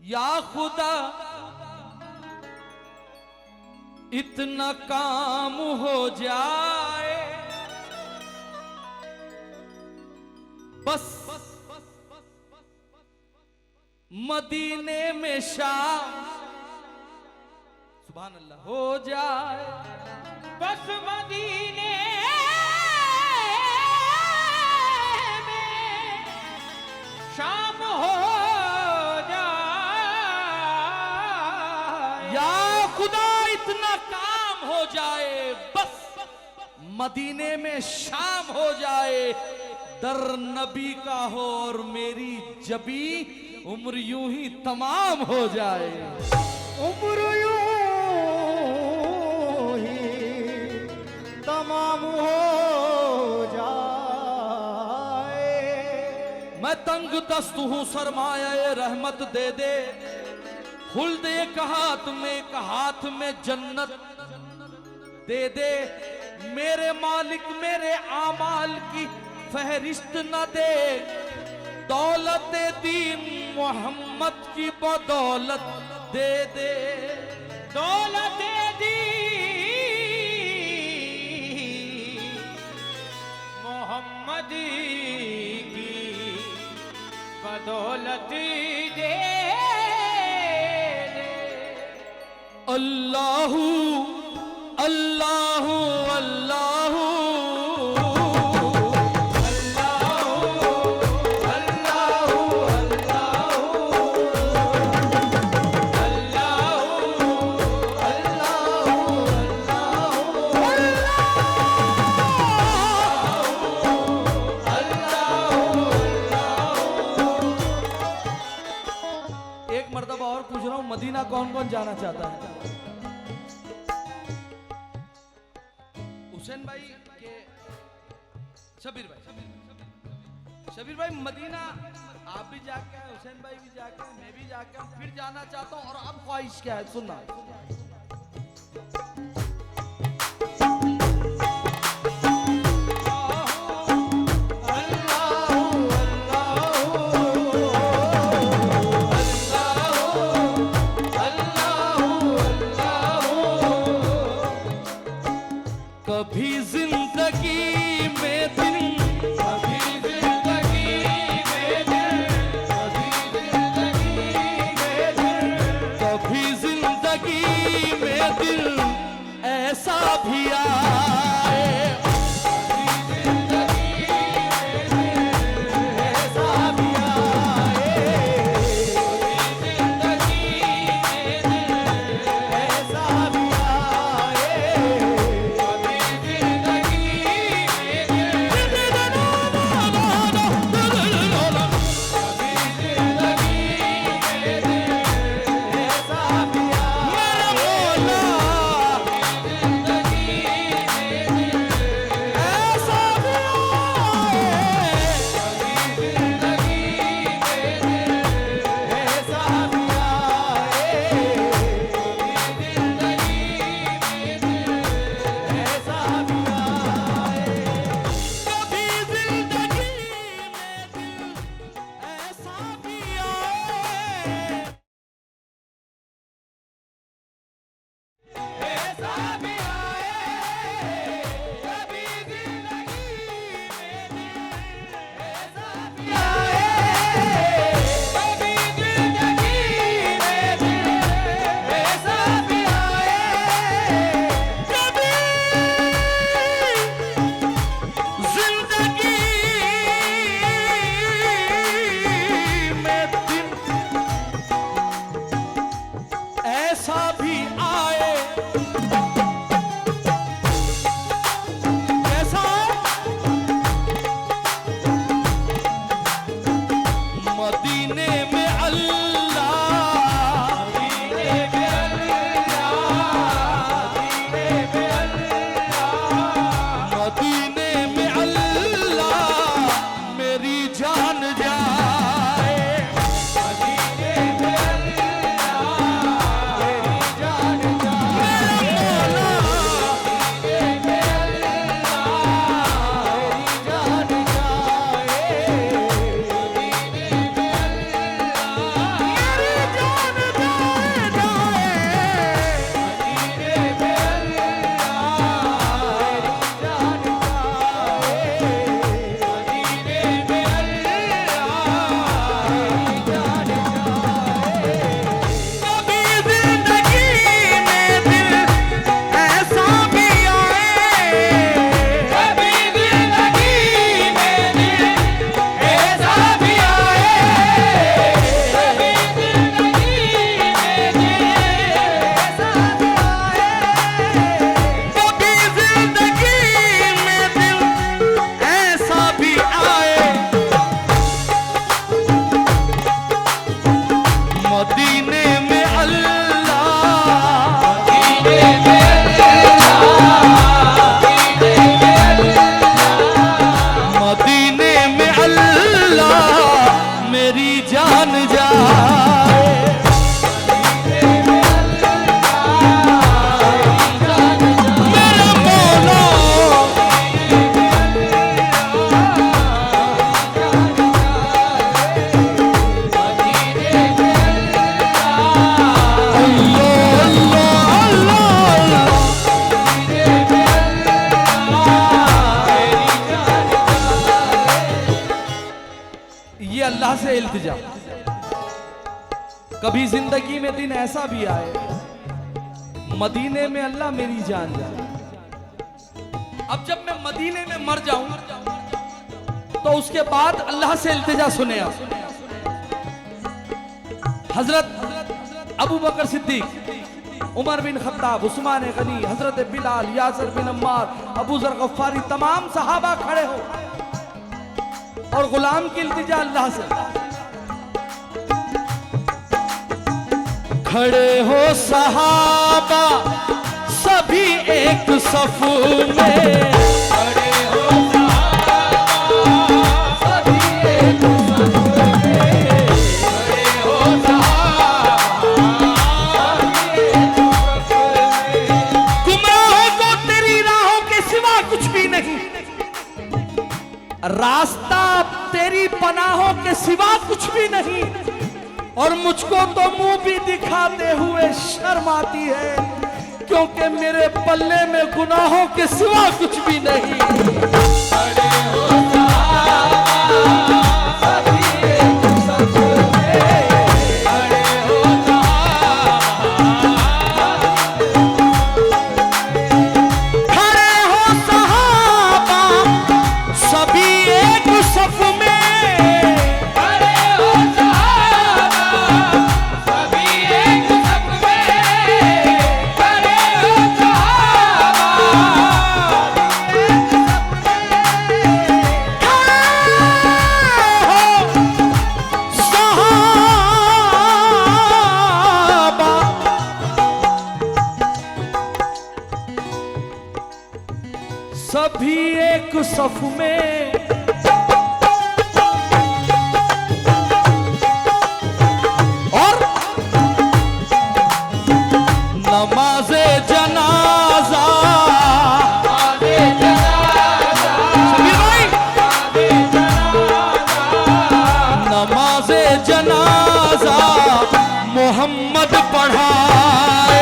या खुदा इतना काम हो जाए बस मदीने में शाम सुभान अल्लाह हो जाए बस मदीने में शाम हो जाए या खुदा इतना काम हो जाए बस मदीने में शाम हो जाए दर नबी का हो और मेरी जबी उम्र यूं ही तमाम हो जाए उम्र यूं ही तमाम हो जाए मैं तंग दस्त हूं सरमाया रहमत दे दे खुल्द एक हाथ में जन्नत दे दे मेरे मालिक मेरे आमाल की फहरिस्त न दे दौलत दीन मोहम्मद की बदौलत दे दे दौलत मोहम्मद की बदौलत दे अल्लाहू अल्लाहू अल्लाहू मदीना कौन कौन जाना चाहता है? हुसैन भाई के शबीर भाई मदीना आप भी जाके आए, हुसैन भाई भी जाके आए, मैं भी जाके आए, फिर जाना चाहता हूं। और अब ख्वाहिश क्या है सुनना। कभी जिंदगी में दिल कभी जिंदगी में दिल कभी जिंदगी में दिल कभी जिंदगी में दिल ऐसा भी आए कभी जिंदगी में दिल ऐसा भी आए कभी जिंदगी में दिल ऐसा भी आए जान जाए। मेरा मौला ये अल्लाह से इल्तिजा। कभी जिंदगी में दिन ऐसा भी आए मदीने में अल्लाह मेरी जान जाए। अब जब मैं मदीने में मर जाऊं तो उसके बाद अल्लाह से इल्तिजा सुने आप। हजरत अबू बकर सिद्दीक, उमर बिन खत्ताब, उस्मान गनी, हजरत बिलाल, यासर बिन अम्मार, अबू जर गफ्फारी, तमाम सहाबा खड़े हो और गुलाम की इल्तिजा अल्लाह से। खड़े हो सहाबा सभी एक सफ में, खड़े हो सहाबा सभी एक सफ में, खड़े हो सहाबा सभी एक सफ में। गुमराहों को तेरी राहों के सिवा कुछ भी नहीं, रास्ता तेरी पनाहों के सिवा कुछ भी नहीं, और मुझको तो मुंह भी दिखाते हुए शर्म आती है क्योंकि मेरे पल्ले में गुनाहों के सिवा कुछ भी नहीं। खड़े हो सभी एक सफ में, खड़े हो सहाबा सभी एक सफ में, सभी एक सफ में। और नमाज़े जनाजा, नमाज़े जनाजा मोहम्मद पढ़ाए।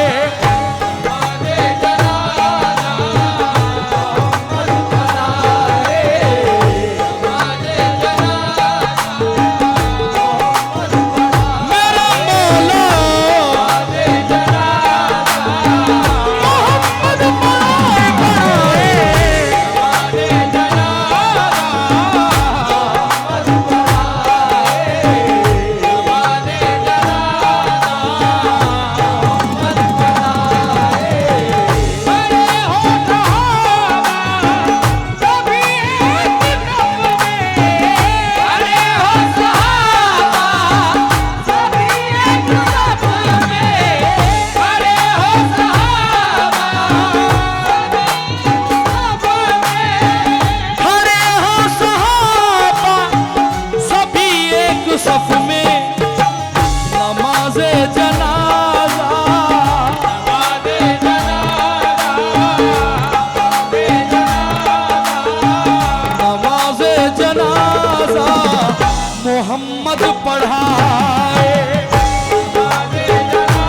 मोहम्मद पढ़ाए।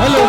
हेलो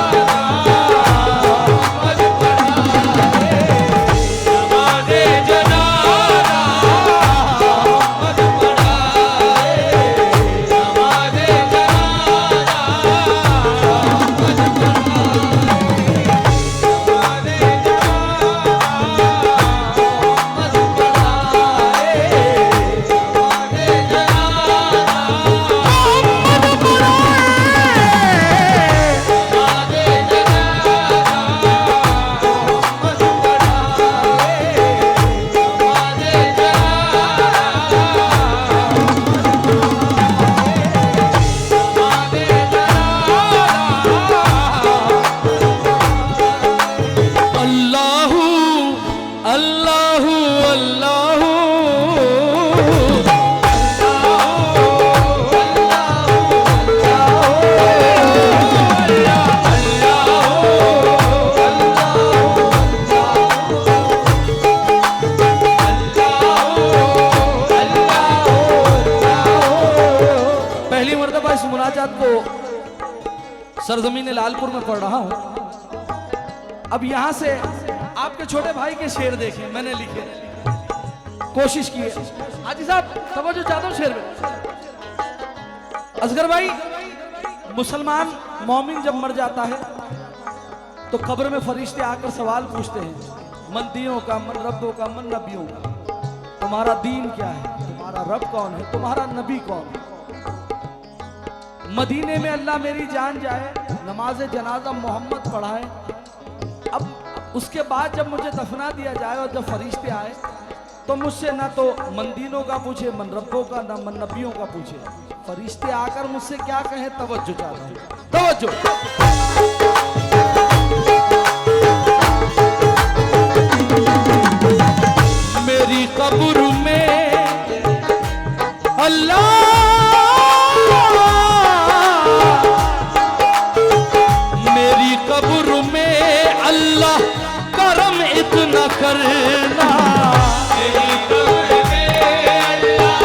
पहली मर्तबा इस मुनाजात को सरजमीन लालपुर में पढ़ रहा हूं। अब यहां से आपके छोटे भाई के शेर देखें, मैंने लिखे, कोशिश की है। हाजी साहब तवज्जो चाहता हूं शेर में। असगर भाई, मुसलमान मोमिन जब मर जाता है तो कब्र में फरिश्ते आकर सवाल पूछते हैं, मन दियों का, मन रब्बों का, मन नबियों का, तुम्हारा दीन क्या है, तुम्हारा रब कौन है, तुम्हारा नबी कौन है। मदीने में अल्लाह मेरी जान जाए, नमाज जनाजा मोहम्मद पढ़ाए। अब उसके बाद जब मुझे दफना दिया जाए और जब फरिश्ते आए तो मुझसे ना तो मंदीनों का पूछे, मन रब्बों का, ना मन नबियों का पूछे। फरिश्ते आकर मुझसे क्या कहे, तवज्जो चाहता हूं, तवज्जो। मेरी कब्र में अल्लाह, मेरी कब्र में अल्लाह करम इतना करना, मेरी कब्र में अल्लाह,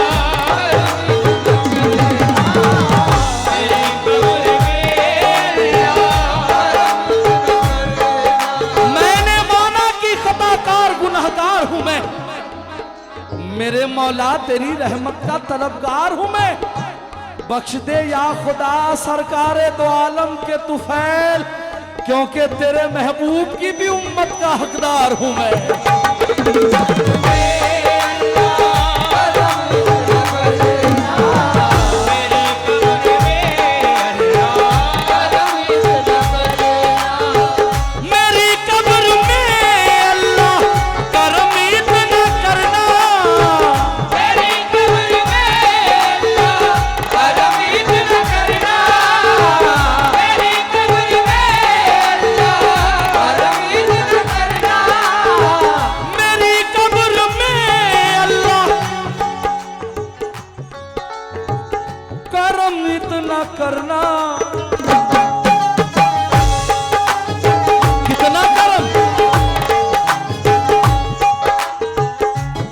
मेरी कब्र में अल्लाह। मैंने माना कि खताकार गुनहगार हूं मैं, मेरे मौला तेरी रहमत का तलबगार हूं मैं। बख्श दे या खुदा सरकार दो आलम के तुफैल, क्योंकि तेरे महबूब की भी उम्मत का हकदार हूं मैं। करना कितना करम,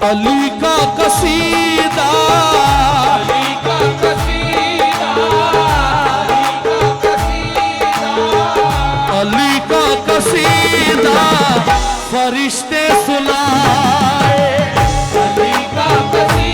अली का कसीदा, अली का कसीदा, अली का कसीदा फरिश्ते सुनाए, अली का कसीदा,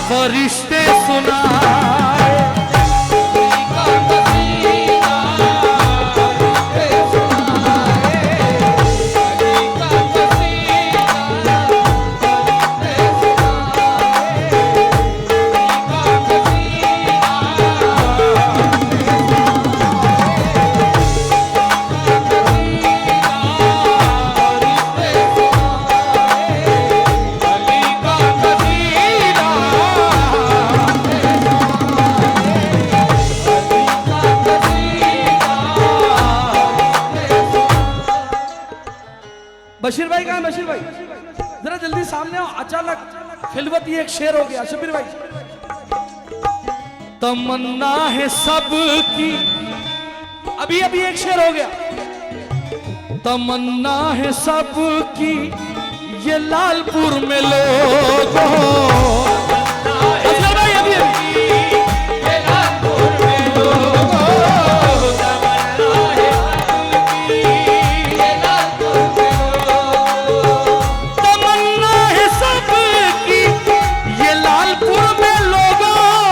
फरिश्ते सुनाए, बशीर भाई कहां? बशीर भाई जरा जल्दी सामने आओ। अचानक खिलवत ये एक शेर हो गया। शबीर भाई, तमन्ना है सबकी, अभी अभी एक शेर हो गया। तमन्ना है सबकी ये लालपुर में लोगों, भाई अभी अभी ये लालपुर में लोगों, तमन्ना है सबकी ये लालपुर में लोगों,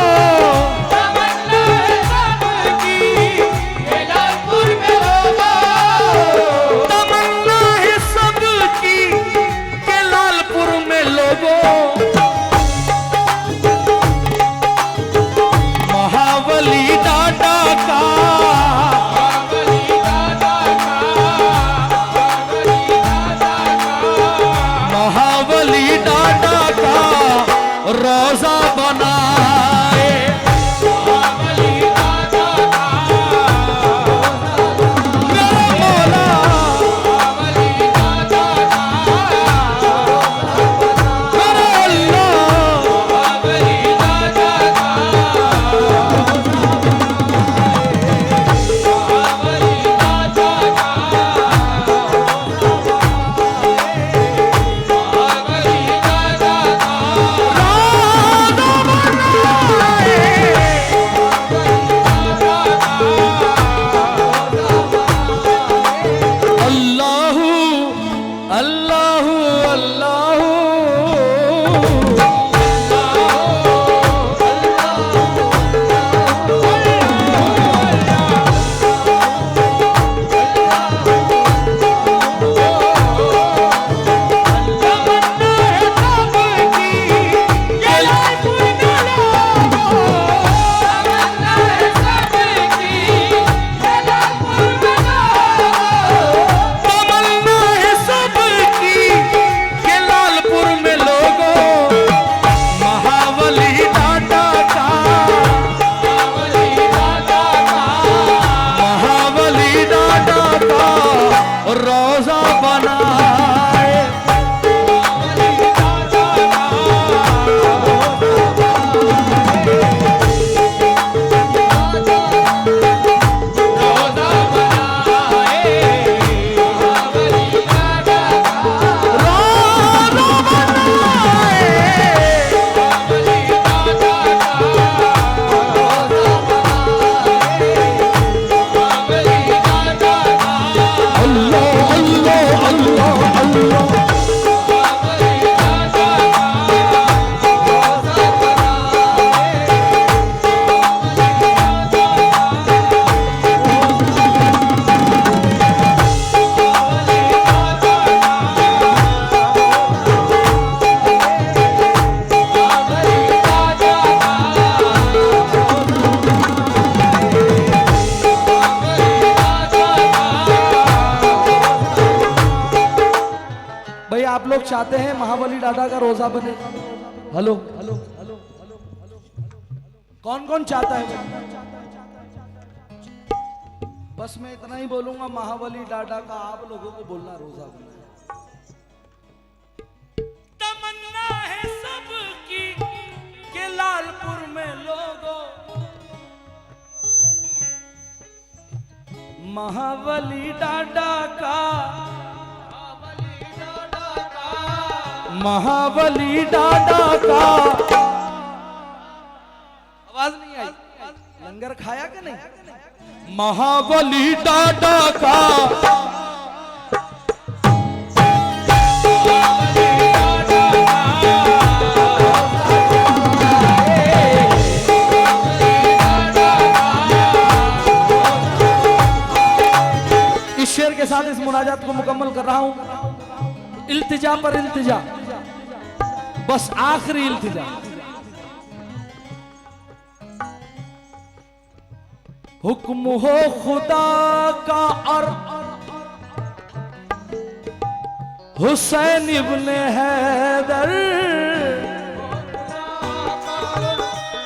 चाहते हैं महाबली डाडा का रोजा बने? हेलो हेलो, कौन कौन चाहता है? बस मैं इतना ही बोलूंगा, महाबली डाडा का आप लोगों को बोलना रोजा बने। तमन्ना है सबकी के लालपुर में लोगों महाबली डाडा का, महाबली डाडा का। आवाज नहीं आई? लंगर खाया कि नहीं? महाबली डाडा का इस शेर के साथ इस मुनाजात को मुकम्मल कर रहा हूं। इल्तिजा पर इल्तिजा, बस आखिरी इल्तिजा। हुक्म हो खुदा का और हुसैन इब्ने हैदर,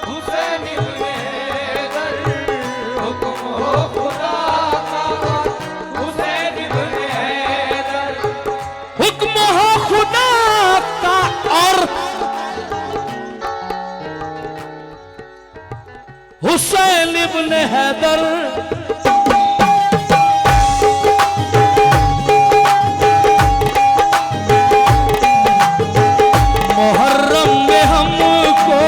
हुसैन इब्ने हैदर, हुक्म हो खुदा का, हुसैन इब्ने हैदर, हुक्म हो खुदा का और हुसैन इब्ने हैदर। मुहर्रम में हमको,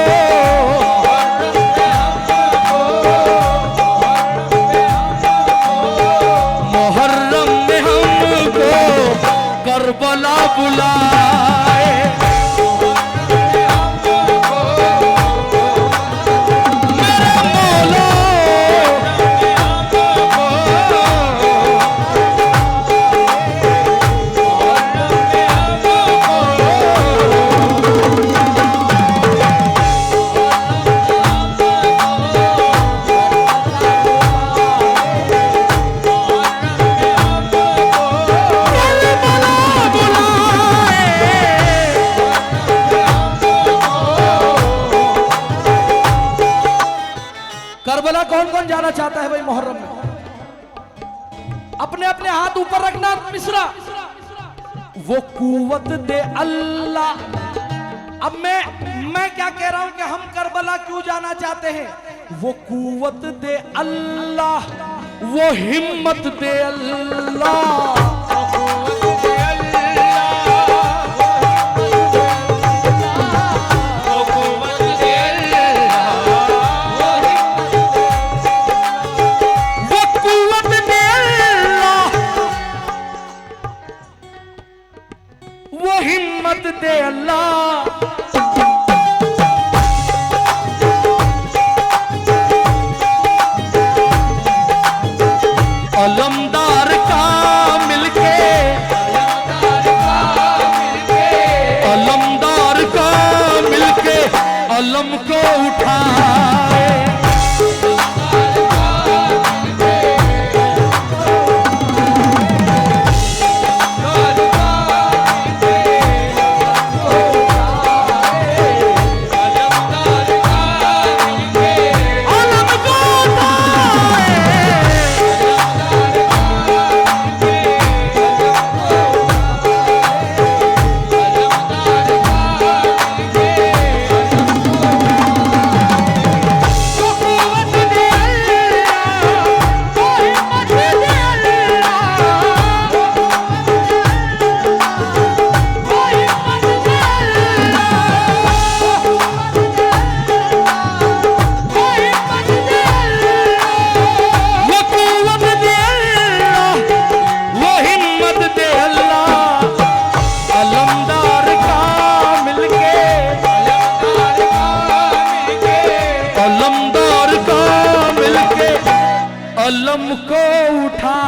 मुहर्रम में हमको करबला बुलाए। करबला कौन कौन जाना चाहता है भाई मुहर्रम में? अपने अपने हाथ ऊपर रखना। मिश्रा, वो कुव्वत दे अल्लाह। अब मैं क्या कह रहा हूं कि हम करबला क्यों जाना चाहते हैं? वो कुव्वत दे अल्लाह, वो हिम्मत दे अल्लाह, हिम्मत दे अल्लाह। अलमदार का मिलके, अलमदार का मिलके अलम को उठाए। अलम को उठा